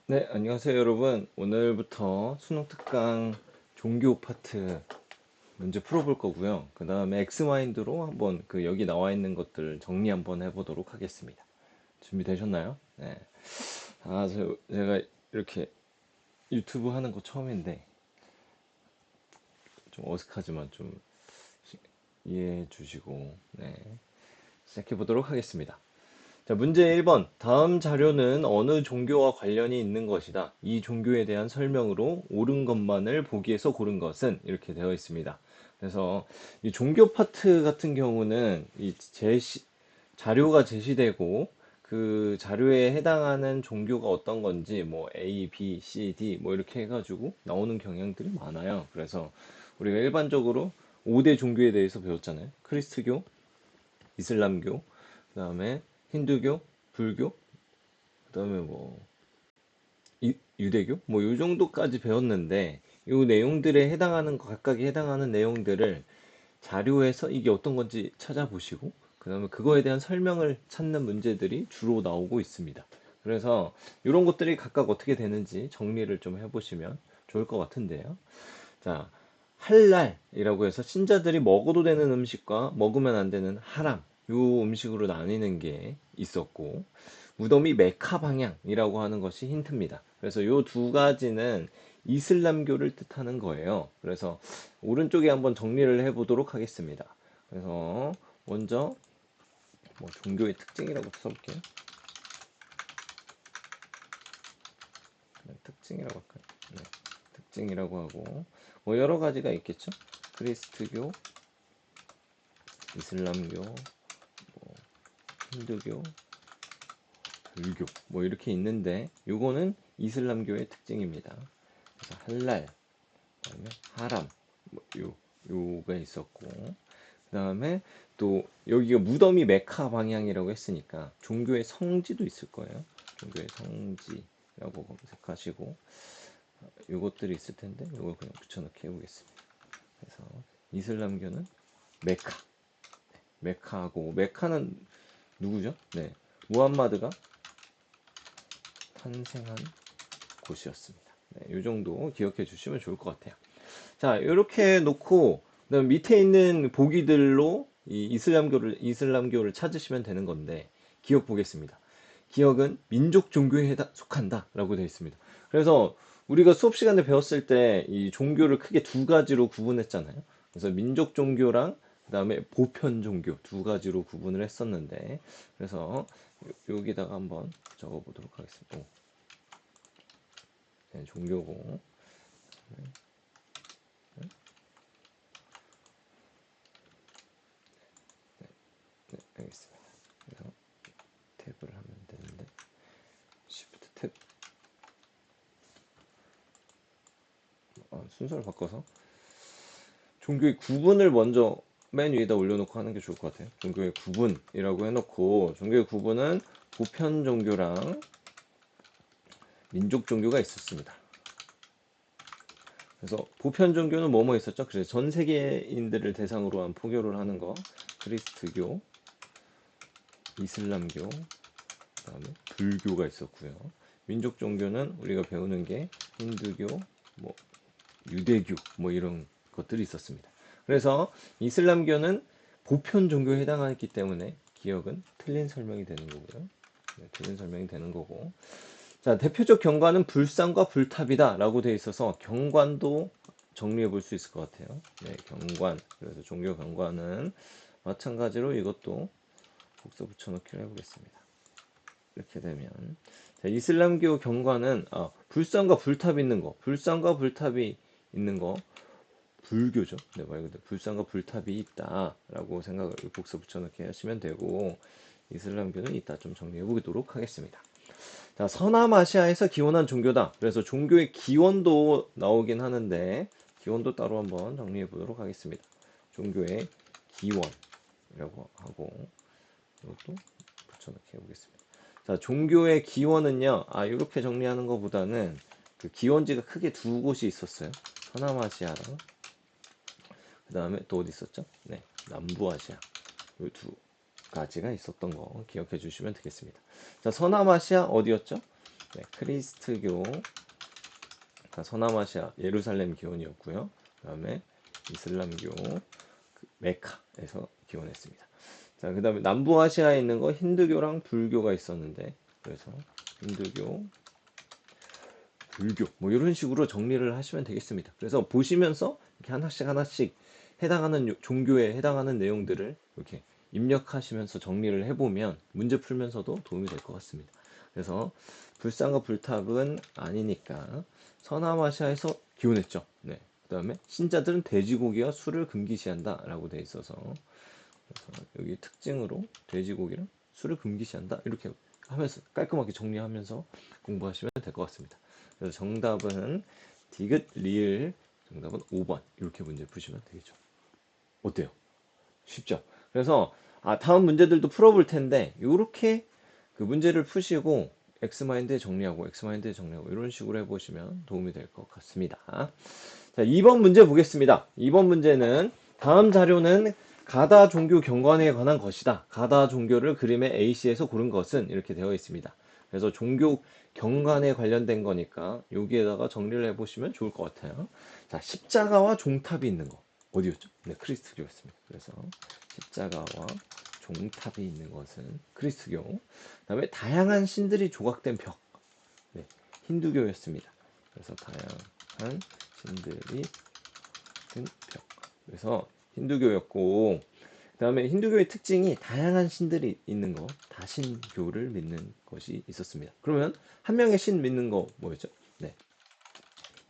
네, 안녕하세요, 여러분. 오늘부터 수능 특강 종교 파트 문제 풀어볼 거고요. 그 다음에 엑스마인드로 한번 여기 나와 있는 것들 정리 한번 해보도록 하겠습니다. 준비되셨나요? 네. 제가 이렇게 유튜브 하는 거 처음인데 좀 어색하지만 좀 이해해 주시고, 네. 시작해 보도록 하겠습니다. 자, 문제 1번. 다음 자료는 어느 종교와 관련이 있는 것이다. 이 종교에 대한 설명으로 옳은 것만을 보기에서 고른 것은 이렇게 되어 있습니다. 그래서 이 종교 파트 같은 경우는 자료가 제시되고 그 자료에 해당하는 종교가 어떤 건지 뭐 A, B, C, D 뭐 이렇게 해가지고 나오는 경향들이 많아요. 그래서 우리가 일반적으로 5대 종교에 대해서 배웠잖아요. 크리스트교, 이슬람교, 그다음에 힌두교, 불교, 그다음에 뭐 유대교, 뭐 요 정도까지 배웠는데 요 내용들에 해당하는 각각에 해당하는 내용들을 자료에서 이게 어떤 건지 찾아보시고 그다음에 그거에 대한 설명을 찾는 문제들이 주로 나오고 있습니다. 그래서 이런 것들이 각각 어떻게 되는지 정리를 좀 해보시면 좋을 것 같은데요. 자, 할랄이라고 해서 신자들이 먹어도 되는 음식과 먹으면 안 되는 하람, 요 음식으로 나뉘는 게 있었고, 무덤이 메카 방향이라고 하는 것이 힌트입니다. 그래서 요 두 가지는 이슬람교를 뜻하는 거예요. 그래서 오른쪽에 한번 정리를 해보도록 하겠습니다. 그래서 먼저 뭐 종교의 특징이라고 써볼게요. 네, 특징이라고 할까요? 네, 특징이라고 하고 뭐 여러 가지가 있겠죠. 크리스트교, 이슬람교, 뭐 힌두교, 불교 뭐 이렇게 있는데 요거는 이슬람교의 특징입니다. 그래서 할랄, 그다음에 하람 요가 있었고 그다음에 또 여기가 무덤이 메카 방향이라고 했으니까 종교의 성지도 있을 거예요. 종교의 성지라고 검색하시고 요것들이 있을 텐데 요걸 그냥 붙여넣기 해보겠습니다. 그래서 이슬람교는 메카, 메카하고 메카는 누구죠? 네, 무함마드가 탄생한 곳이었습니다. 네, 이 정도 기억해 주시면 좋을 것 같아요. 자, 이렇게 놓고 그다음 밑에 있는 보기들로 이 이슬람교를 찾으시면 되는 건데 기억 보겠습니다. 기억은 민족 종교에 속한다라고 되어 있습니다. 그래서 우리가 수업 시간에 배웠을 때 이 종교를 크게 두 가지로 구분했잖아요. 그래서 민족 종교랑 그다음에 보편 종교 두 가지로 구분을 했었는데 그래서 여기다가 한번 적어 보도록 하겠습니다. 네, 종교고. 알겠습니다. 그래서 탭을 하면 되는데 Shift 탭 순서를 바꿔서 종교의 구분을 먼저 맨 위에다 올려놓고 하는 게 좋을 것 같아요. 종교의 구분이라고 해놓고 종교의 구분은 보편 종교랑 민족 종교가 있었습니다. 그래서 보편 종교는 뭐뭐 있었죠? 그래서 전 세계인들을 대상으로 한 포교를 하는 거, 크리스트교, 이슬람교, 그다음에 불교가 있었고요. 민족 종교는 우리가 배우는 게 힌두교, 뭐 유대교 뭐 이런 것들이 있었습니다. 그래서 이슬람교는 보편 종교에 해당하기 때문에 기억은 틀린 설명이 되는 거고요. 네, 틀린 설명이 되는 거고. 자, 대표적 경관은 불상과 불탑이다 라고 되어 있어서 경관도 정리해 볼 수 있을 것 같아요. 네, 경관. 그래서 종교 경관은 마찬가지로 이것도 복사 붙여넣기를 해보겠습니다. 이렇게 되면 자, 이슬람교 경관은 불상과 불탑이 있는 거, 불상과 불탑이 있는 거 불교죠. 네, 말 그대로 불상과 불탑이 있다라고 생각을 복사 붙여넣기 하시면 되고 이슬람교는 있다 좀 정리해 보도록 하겠습니다. 자, 서남아시아에서 기원한 종교다. 그래서 종교의 기원도 나오긴 하는데 기원도 따로 한번 정리해 보도록 하겠습니다. 종교의 기원이라고 하고 이것도 붙여넣기 해보겠습니다. 자, 종교의 기원은요. 이렇게 정리하는 것보다는 그 기원지가 크게 두 곳이 있었어요. 서남아시아랑 그 다음에 또 어디 있었죠? 네, 남부아시아. 이 두 가지가 있었던 거 기억해 주시면 되겠습니다. 자, 서남아시아 어디였죠? 네, 크리스트교, 서남아시아 예루살렘 기원이었고요. 그다음에 이슬람교 메카에서 기원했습니다. 자, 그다음에 남부아시아에 있는 거 힌두교랑 불교가 있었는데, 그래서 힌두교, 불교 뭐 이런 식으로 정리를 하시면 되겠습니다. 그래서 보시면서 이렇게 하나씩 하나씩 해당하는 종교에 해당하는 내용들을 이렇게 입력하시면서 정리를 해보면 문제 풀면서도 도움이 될 것 같습니다. 그래서 불상과 불탑은 아니니까 서남아시아에서 기원했죠. 네. 그다음에 신자들은 돼지고기와 술을 금기시한다라고 돼 있어서, 그래서 여기 특징으로 돼지고기랑 술을 금기시한다 이렇게 하면서 깔끔하게 정리하면서 공부하시면 될 것 같습니다. 그래서 정답은 디귿 리을, 정답은 5번 이렇게 문제 푸시면 되겠죠. 어때요? 쉽죠? 그래서 다음 문제들도 풀어볼 텐데 이렇게 그 문제를 푸시고 엑스마인드에 정리하고 엑스마인드에 정리하고 이런 식으로 해보시면 도움이 될 것 같습니다. 자, 2번 문제 보겠습니다. 2번 문제는 다음 자료는 가다 종교 경관에 관한 것이다. 가다 종교를 그림의 A씨에서 고른 것은 이렇게 되어 있습니다. 그래서 종교 경관에 관련된 거니까 여기에다가 정리를 해보시면 좋을 것 같아요. 자, 십자가와 종탑이 있는 거 어디였죠? 네, 크리스트교였습니다. 그래서 십자가와 종탑이 있는 것은 크리스트교. 그다음에 다양한 신들이 조각된 벽, 네, 힌두교였습니다. 그래서 다양한 신들이 든 벽. 그래서 힌두교였고, 그다음에 힌두교의 특징이 다양한 신들이 있는 거, 다신교를 믿는 것이 있었습니다. 그러면 한 명의 신 믿는 거 뭐였죠? 네,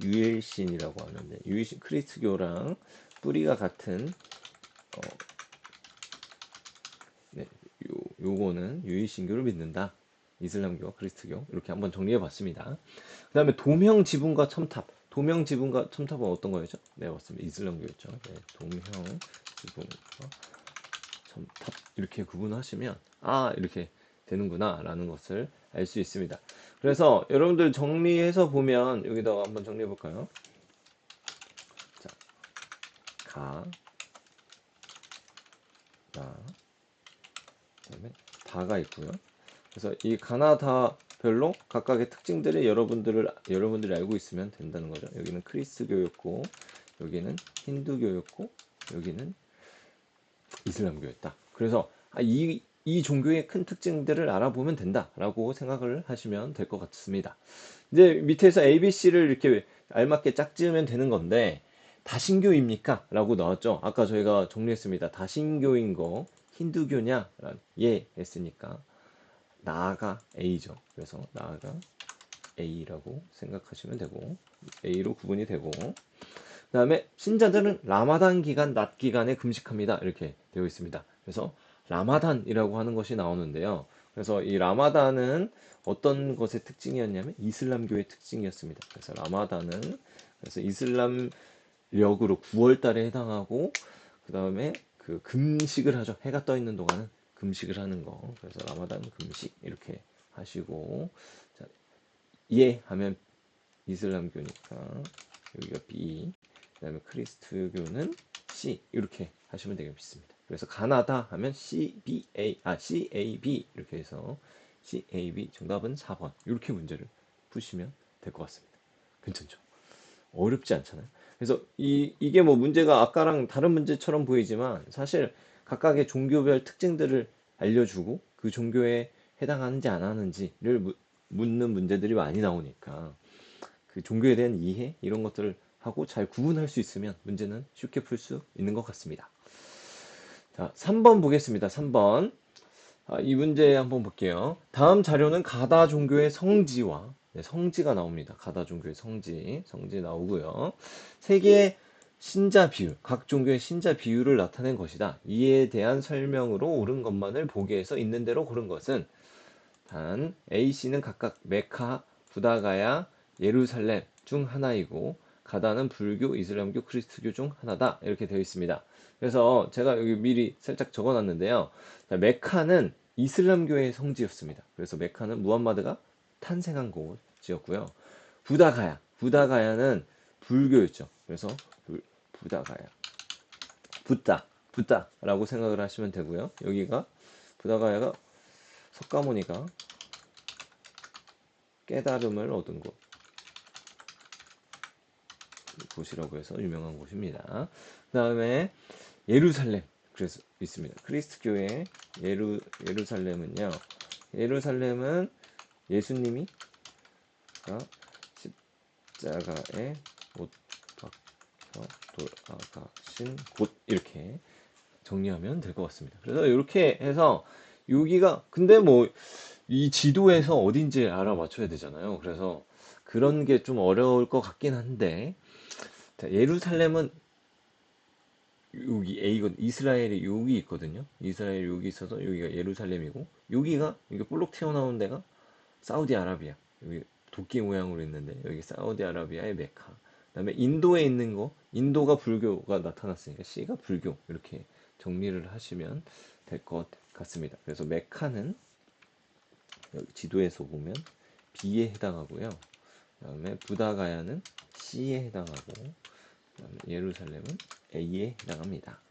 유일신이라고 하는데 유일신 크리스트교랑 뿌리가 같은 어, 네, 요거는 유일신교를 믿는다. 이슬람교와 크리스트교 이렇게 한번 정리해 봤습니다. 그 다음에 도명 지붕과 첨탑. 도명 지붕과 첨탑은 어떤 거였죠? 네, 맞습니다. 이슬람교였죠. 네, 도명 지붕과 첨탑 이렇게 구분하시면 이렇게 되는구나 라는 것을 알 수 있습니다. 그래서 여러분들 정리해서 보면 여기다가 한번 정리해 볼까요? 자, 가, 나, 그다음에 다가 있고요. 그래서 이 가나다별로 각각의 특징들이 여러분들이 알고 있으면 된다는 거죠. 여기는 크리스교였고, 여기는 힌두교였고, 여기는 이슬람교였다. 그래서 이 종교의 큰 특징들을 알아보면 된다라고 생각을 하시면 될 것 같습니다. 이제 밑에서 ABC를 이렇게 알맞게 짝지으면 되는 건데, 다신교입니까? 라고 나왔죠. 아까 저희가 정리했습니다. 다신교인 거 힌두교냐? 예 했으니까 나아가 A죠. 그래서 나아가 A라고 생각하시면 되고, A로 구분이 되고, 그 다음에 신자들은 라마단 기간, 낮 기간에 금식합니다. 이렇게 되어 있습니다. 그래서 라마단이라고 하는 것이 나오는데요. 그래서 이 라마단은 어떤 것의 특징이었냐면 이슬람교의 특징이었습니다. 그래서 라마단은 그래서 이슬람력으로 9월 달에 해당하고, 그 다음에 그 금식을 하죠. 해가 떠 있는 동안은 금식을 하는 거. 그래서 라마단 금식 이렇게 하시고, 자, 예 하면 이슬람교니까 여기가 B, 그다음에 크리스트교는 C 이렇게 하시면 되겠습니다. 그래서 가나다 하면 CAB 이렇게 해서 CAB 정답은 4번 이렇게 문제를 푸시면 될 것 같습니다. 괜찮죠? 어렵지 않잖아요. 그래서 이게 뭐 문제가 아까랑 다른 문제처럼 보이지만 사실 각각의 종교별 특징들을 알려주고 그 종교에 해당하는지 안 하는지를 묻는 문제들이 많이 나오니까 그 종교에 대한 이해 이런 것들을 하고 잘 구분할 수 있으면 문제는 쉽게 풀 수 있는 것 같습니다. 자, 3번 보겠습니다. 3번. 이 문제 한번 볼게요. 다음 자료는 가다 종교의 성지와 네, 성지가 나옵니다. 가다 종교의 성지 나오고요. 세계의 신자 비율, 각 종교의 신자 비율을 나타낸 것이다. 이에 대한 설명으로 옳은 것만을 보기에서 있는 대로 고른 것은 단 A, C는 각각 메카, 부다가야, 예루살렘 중 하나이고 가다는 불교, 이슬람교, 크리스트교 중 하나다. 이렇게 되어 있습니다. 그래서 제가 여기 미리 살짝 적어놨는데요. 자, 메카는 이슬람교의 성지였습니다. 그래서 메카는 무함마드가 탄생한 곳이었고요. 부다가야는 불교였죠. 그래서 부다가야, 붓다라고 생각을 하시면 되고요. 여기가 부다가야가 석가모니가 깨달음을 얻은 곳이라고 해서 유명한 곳입니다. 그 다음에 예루살렘 그래서 있습니다. 크리스트교의 예루살렘은요. 예루살렘은 예수님이 십자가에 못 박혀 돌아가신 곳 이렇게 정리하면 될 것 같습니다. 그래서 이렇게 해서 여기가 근데 뭐 이 지도에서 어딘지 알아맞혀야 되잖아요. 그래서 그런 게 좀 어려울 것 같긴 한데 자, 예루살렘은 여기 A건 이스라엘이 여기 있거든요. 이스라엘이 여기 있어서 여기가 예루살렘이고 여기가 이게 볼록 튀어나온 데가 사우디아라비아. 여기 도끼 모양으로 있는데 여기 사우디아라비아의 메카. 그다음에 인도에 있는 거 인도가 불교가 나타났으니까 C가 불교 이렇게 정리를 하시면 될 것 같습니다. 그래서 메카는 여기 지도에서 보면 B에 해당하고요. 그다음에 부다가야는 C에 해당하고 그다음에 예루살렘은 A에 해당합니다.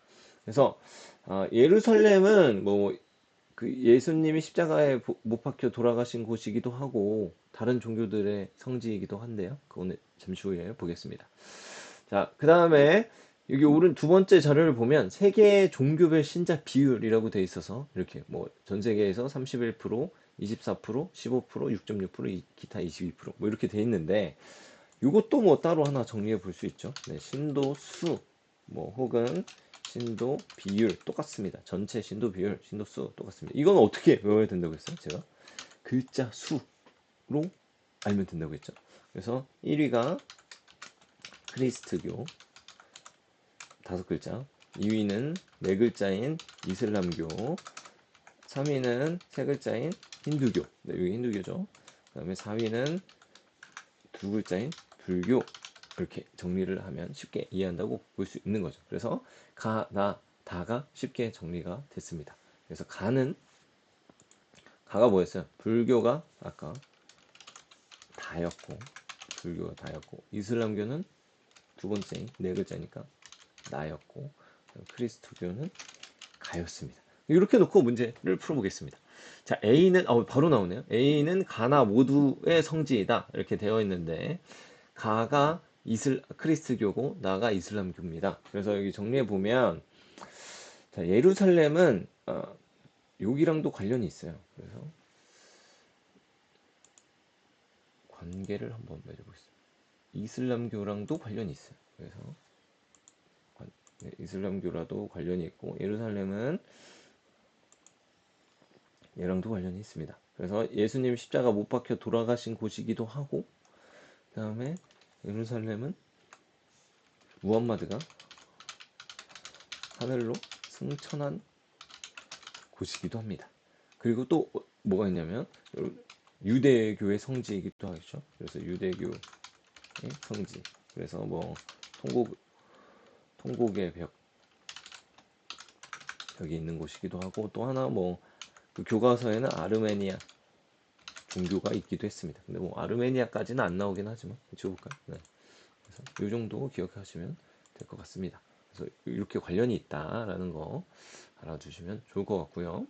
그래서 예루살렘은 뭐 그 예수님이 십자가에 못 박혀 돌아가신 곳이기도 하고 다른 종교들의 성지이기도 한데요. 그거는 잠시 후에 보겠습니다. 자, 그 다음에 여기 오른 두 번째 자료를 보면 세계 종교별 신자 비율이라고 돼 있어서 이렇게 뭐 전 세계에서 31%, 24%, 15%, 6.6%, 기타 22%뭐 이렇게 돼 있는데 이것도 뭐 따로 하나 정리해 볼 수 있죠. 네, 신도 수, 뭐 혹은 신도 비율 똑같습니다. 전체 신도 비율, 신도 수 똑같습니다. 이건 어떻게 외워야 된다고 했어요? 제가 글자 수로 알면 된다고 했죠. 그래서 1위가 크리스트교 다섯 글자, 2위는 네 글자인 이슬람교, 3위는 세 글자인 힌두교, 네, 여기 힌두교죠. 그 다음에 4위는 두 글자인 불교 이렇게 정리를 하면 쉽게 이해한다고 볼 수 있는 거죠. 그래서 가, 나, 다가 쉽게 정리가 됐습니다. 그래서 가가 뭐였어요? 불교가 아까 다였고 불교가 다였고 이슬람교는 두 번째인 네 글자니까 나였고 크리스토교는 가였습니다. 이렇게 놓고 문제를 풀어보겠습니다. 자, A는 바로 나오네요. A는 가나 모두의 성지이다 이렇게 되어 있는데 가가 크리스트교고 나가 이슬람교입니다. 그래서 여기 정리해 보면 자, 예루살렘은 여기랑도 관련이 있어요. 그래서 관계를 한번 맺어보겠습니다. 이슬람교랑도 관련이 있어요. 그래서 네, 이슬람교라도 관련이 있고 예루살렘은 얘랑도 관련이 있습니다. 그래서 예수님 십자가 못 박혀 돌아가신 곳이기도 하고 그 다음에 예루살렘은 무함마드가 하늘로 승천한 곳이기도 합니다. 그리고 또 뭐가 있냐면 유대교의 성지이기도 하죠. 그래서 유대교의 성지. 그래서 뭐 통곡의 벽이 있는 곳이기도 하고 또 하나 뭐 그 교과서에는 아르메니아 종교가 있기도 했습니다. 근데 뭐 아르메니아까지는 안 나오긴 하지만 지워볼까요? 네. 그래서 이 정도 기억하시면 될 것 같습니다. 그래서 이렇게 관련이 있다라는 거 알아주시면 좋을 것 같고요.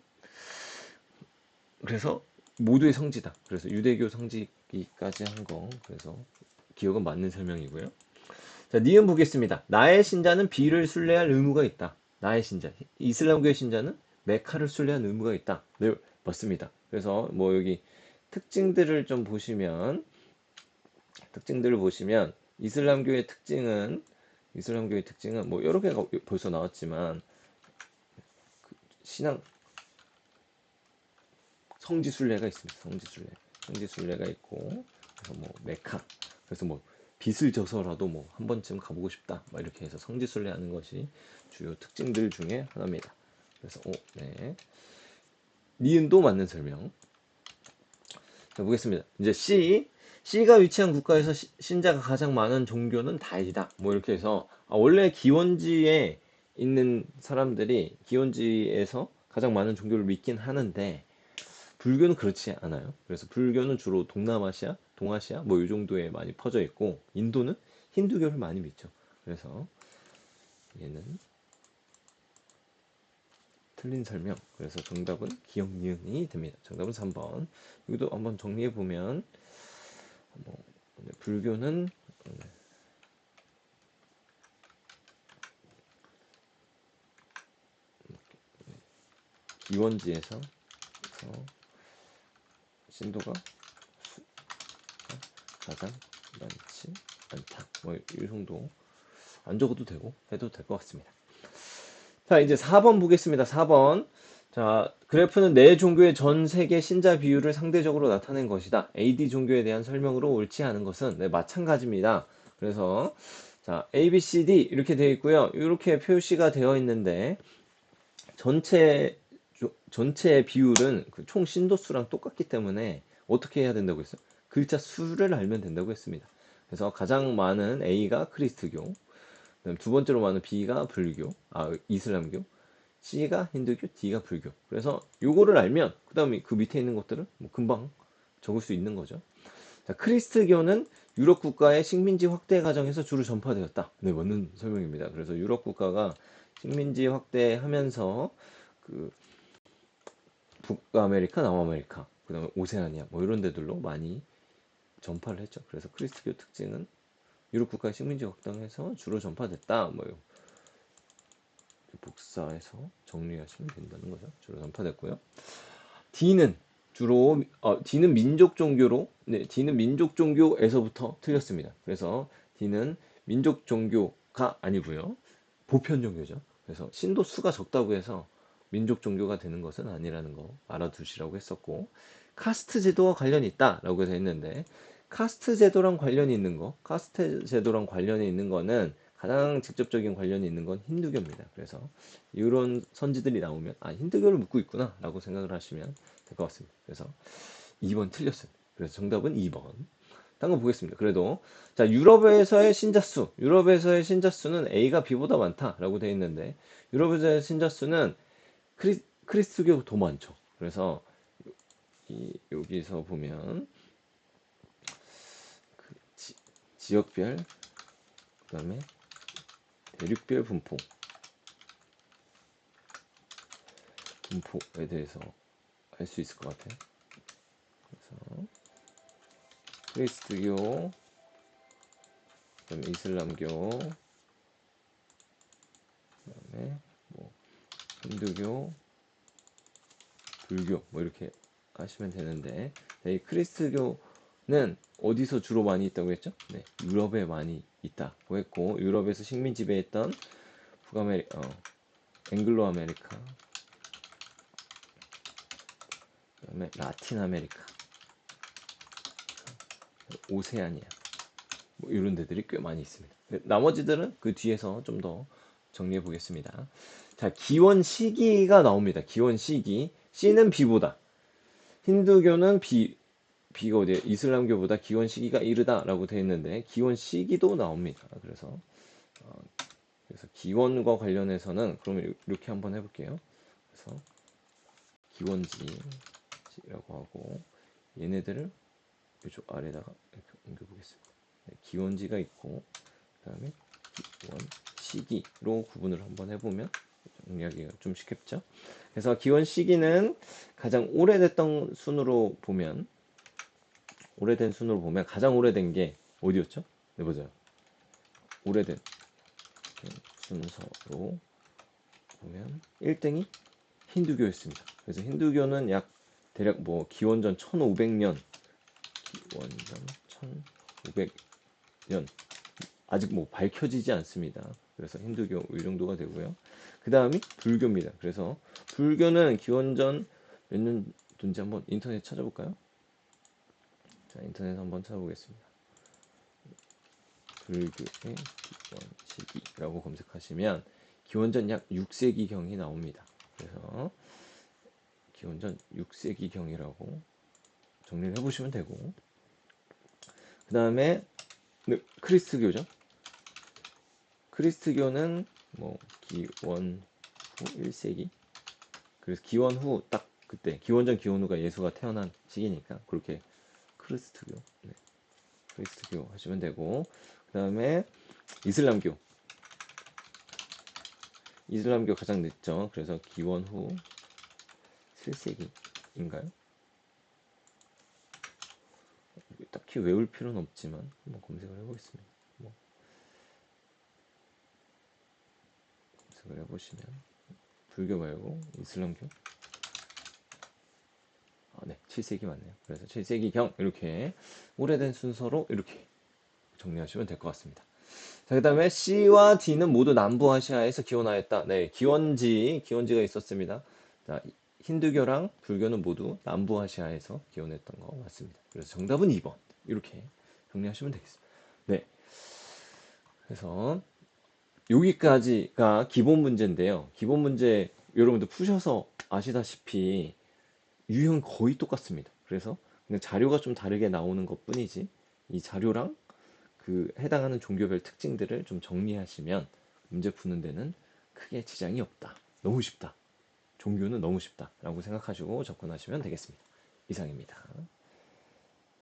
그래서 모두의 성지다. 그래서 유대교 성지기까지 한 거. 그래서 기억은 맞는 설명이고요. 자, 니은 보겠습니다. 나의 신자는 비를 순례할 의무가 있다. 나의 신자. 이슬람교의 신자는 메카를 순례할 의무가 있다. 네, 맞습니다. 그래서 뭐 여기 특징들을 보시면 이슬람교의 특징은 뭐 여러 개가 벌써 나왔지만 신앙 성지순례가 있습니다. 성지순례가 있고 그래서 뭐 메카 그래서 뭐 빚을 져서라도 뭐 한 번쯤 가보고 싶다. 막 이렇게 해서 성지순례하는 것이 주요 특징들 중에 하나입니다. 그래서 네. 니은도 맞는 설명. 자, 보겠습니다. 이제 C가 위치한 국가에서 신자가 가장 많은 종교는 다이다. 뭐 이렇게 해서 원래 기원지에 있는 사람들이 기원지에서 가장 많은 종교를 믿긴 하는데 불교는 그렇지 않아요. 그래서 불교는 주로 동남아시아, 동아시아 뭐 이 정도에 많이 퍼져 있고 인도는 힌두교를 많이 믿죠. 그래서 얘는 틀린 설명. 그래서 정답은 기억 니은이 됩니다. 정답은 3번. 여기도 한번 정리해 보면 불교는 기원지에서 신도가 가장 많지 않다. 뭐 이 정도 안 적어도 되고 해도 될 것 같습니다. 자, 이제 4번 보겠습니다. 4번. 자, 그래프는 네 종교의 전 세계 신자 비율을 상대적으로 나타낸 것이다. AD 종교에 대한 설명으로 옳지 않은 것은 네, 마찬가지입니다. 그래서 자, A, B, C, D 이렇게 되어 있고요. 이렇게 표시가 되어 있는데 전체의 비율은 그 총 신도수랑 똑같기 때문에 어떻게 해야 된다고 했어요? 글자 수를 알면 된다고 했습니다. 그래서 가장 많은 A가 크리스트교, 그다음 두 번째로 많은 B가 불교, 이슬람교, C가 힌두교, D가 불교. 그래서 요거를 알면 그다음에 그 밑에 있는 것들은 뭐 금방 적을 수 있는 거죠. 자, 크리스트교는 유럽 국가의 식민지 확대 과정에서 주로 전파되었다. 네, 맞는 설명입니다. 그래서 유럽 국가가 식민지 확대하면서 그 북아메리카, 남아메리카, 그다음에 오세아니아 뭐 이런 데들로 많이 전파를 했죠. 그래서 크리스트교 특징은 유럽 국가의 식민지 확장에서 주로 전파됐다. 뭐 복사해서 정리하시면 된다는 거죠. 주로 전파됐고요. D는 D는 민족 종교로 D는 민족 종교에서부터 틀렸습니다. 그래서 D는 민족 종교가 아니고요. 보편 종교죠. 그래서 신도 수가 적다고 해서 민족 종교가 되는 것은 아니라는 거 알아두시라고 했었고, 카스트 제도와 관련이 있다라고 해서 했는데, 카스트 제도랑 관련이 있는 거는 가장 직접적인 관련이 있는 건 힌두교입니다. 그래서 이런 선지들이 나오면 힌두교를 묻고 있구나라고 생각을 하시면 될 것 같습니다. 그래서 2번 틀렸어요. 그래서 정답은 2번. 딴 거 보겠습니다. 그래도 자, 유럽에서의 신자수는 A가 B보다 많다라고 되어 있는데, 유럽에서의 신자수는 크리스트교가 더 많죠. 그래서 여기서 보면 그 지역별, 그다음에 대륙별 분포에 대해서 알 수 있을 것 같아요. 그래서 크리스트교, 그다음에 이슬람교, 그다음에 뭐 힌두교, 불교 뭐 이렇게 하시면 되는데, 이 크리스트교는 어디서 주로 많이 있다고 했죠? 네, 유럽에 많이 있다고 했고, 유럽에서 식민 지배했던 앵글로 아메리카, 그다음에 라틴 아메리카, 오세아니아 뭐 이런 데들이 꽤 많이 있습니다. 나머지들은 그 뒤에서 좀 더 정리해 보겠습니다. 자, 기원 시기가 나옵니다. 기원 시기. C는 B보다, 힌두교는 B가 어디에 이슬람교보다 기원 시기가 이르다라고 되어 있는데, 기원 시기도 나옵니다. 어, 그래서 기원과 관련해서는 그러면 이렇게 한번 해볼게요. 그래서 기원지라고 하고, 얘네들을 이쪽 아래다가 이렇게 옮겨보겠습니다. 네, 기원지가 있고, 그 다음에 기원 시기로 구분을 한번 해보면 정리하기가 좀 쉽겠죠. 그래서 기원 시기는 가장 오래된 순으로 보면 가장 오래된 게 어디였죠? 네, 맞아요. 오래된 순서로 보면 1등이 힌두교였습니다. 그래서 힌두교는 대략 뭐 기원전 1500년, 기원전 1500년 아직 뭐 밝혀지지 않습니다. 그래서 힌두교 이 정도가 되고요. 그 다음이 불교입니다. 그래서 불교는 기원전 몇 년도인지 한번 인터넷 찾아볼까요? 자, 인터넷 한번 찾아보겠습니다. 불교의 기원 시기라고 검색하시면 기원전 약 6세기경이 나옵니다. 그래서 기원전 6세기경이라고 정리를 해보시면 되고, 그 다음에 크리스트교죠. 크리스트교는 뭐 기원 후 1세기, 그래서 기원 후 딱 그때 기원전 기원 후가 예수가 태어난 시기니까 그렇게 크리스트교, 크리스트교 하시면 되고, 그 다음에 이슬람교 가장 늦죠. 그래서 기원 후 7세기인가요? 딱히 외울 필요는 없지만 한번 검색을 해보겠습니다. 뭐 검색을 해보시면 불교 말고 이슬람교. 네, 7세기 맞네요. 그래서 7세기경 이렇게 오래된 순서로 이렇게 정리하시면 될 것 같습니다. 자, 그 다음에 C와 D는 모두 남부아시아에서 기원하였다. 네, 기원지가 있었습니다. 자, 힌두교랑 불교는 모두 남부아시아에서 기원했던 거 맞습니다. 그래서 정답은 2번. 이렇게 정리하시면 되겠습니다. 네, 그래서 여기까지가 기본 문제인데요. 기본 문제 여러분들 푸셔서 아시다시피 유형은 거의 똑같습니다. 그래서 그냥 자료가 좀 다르게 나오는 것뿐이지 이 자료랑 그 해당하는 종교별 특징들을 좀 정리하시면 문제 푸는 데는 크게 지장이 없다. 너무 쉽다. 종교는 너무 쉽다. 라고 생각하시고 접근하시면 되겠습니다. 이상입니다.